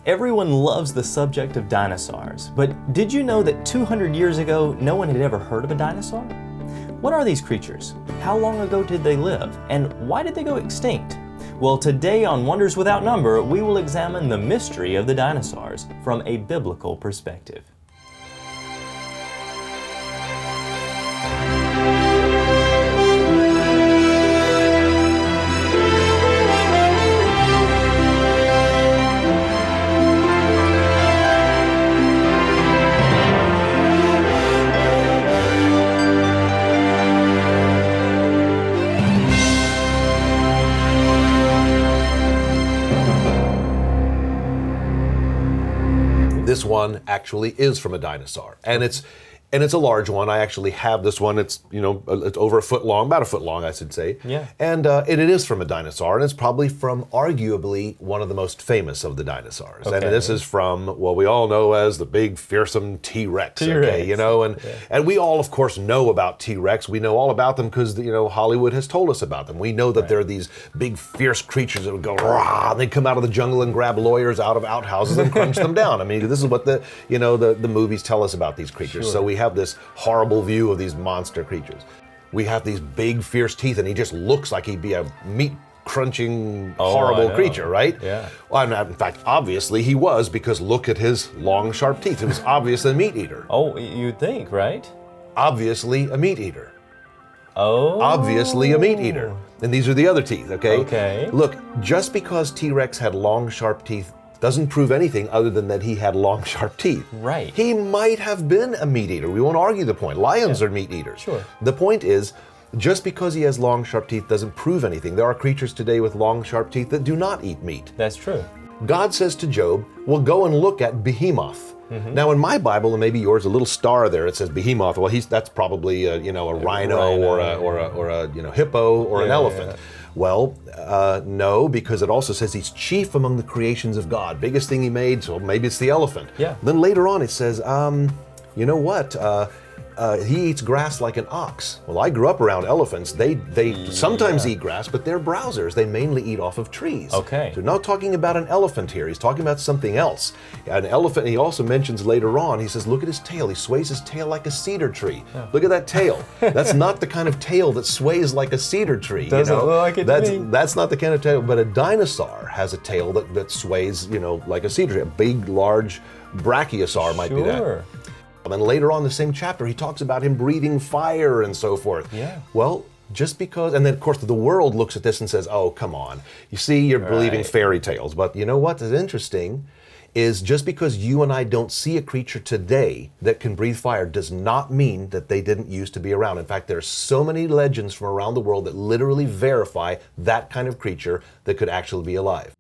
Everyone loves the subject of dinosaurs, but did you know that 200 years ago, no one had ever heard of a dinosaur? What are these creatures? How long ago did they live? And why did they go extinct? Well, today on Wonders Without Number, we will examine the mystery of the dinosaurs from a biblical perspective. This one actually is from a dinosaur, and it's a large one. I actually have this one. It's it's over a foot long, about a foot long, I should say. Yeah. And it is from a dinosaur, and it's probably from arguably one of the most famous of the dinosaurs. Okay. And this is from what we all know as the big fearsome T-Rex. Okay, and we all of course know about T-Rex. We know all about them because Hollywood has told us about them. We know that they're these big fierce creatures that would go rah, and they'd come out of the jungle and grab lawyers out of outhouses and crunch them down. I mean, this is what the movies tell us about these creatures. Sure. So we have this horrible view of these monster creatures. We have these big, fierce teeth, and he just looks like he'd be a meat-crunching, horrible creature, right? Yeah. Well, in fact, obviously he was, because look at his long, sharp teeth. He was obviously a meat eater. Oh, you'd think, right? Obviously a meat eater. Oh. Obviously a meat eater. And these are the other teeth, okay? Okay. Look, just because T-Rex had long, sharp teeth doesn't prove anything other than that he had long, sharp teeth. Right. He might have been a meat eater. We won't argue the point. Lions are meat eaters. Sure. The point is, just because he has long, sharp teeth doesn't prove anything. There are creatures today with long, sharp teeth that do not eat meat. That's true. God says to Job, well, go and look at Behemoth. Mm-hmm. Now, in my Bible, and maybe yours, a little star there, it says Behemoth. Well, that's probably a rhino or a hippo or an elephant. Yeah. Well, no, because it also says he's chief among the creations of God. Biggest thing he made, so maybe it's the elephant. Yeah. Then later on it says, you know what? He eats grass like an ox. Well, I grew up around elephants. They sometimes eat grass, but they're browsers. They mainly eat off of trees. Okay. So not talking about an elephant here. He's talking about something else. An elephant, he also mentions later on, he says, look at his tail. He sways his tail like a cedar tree. Yeah. Look at that tail. That's not the kind of tail that sways like a cedar tree. Doesn't look like it to me. That's not the kind of tail, but a dinosaur has a tail that sways, like a cedar tree. A big, large brachiosaur might be that. Sure. And then later on in the same chapter, he talks about him breathing fire and so forth. Yeah. Well, just because, and then of course the world looks at this and says, oh, come on. You see, you're believing fairy tales. But you know what is interesting is just because you and I don't see a creature today that can breathe fire does not mean that they didn't used to be around. In fact, there's so many legends from around the world that literally verify that kind of creature that could actually be alive.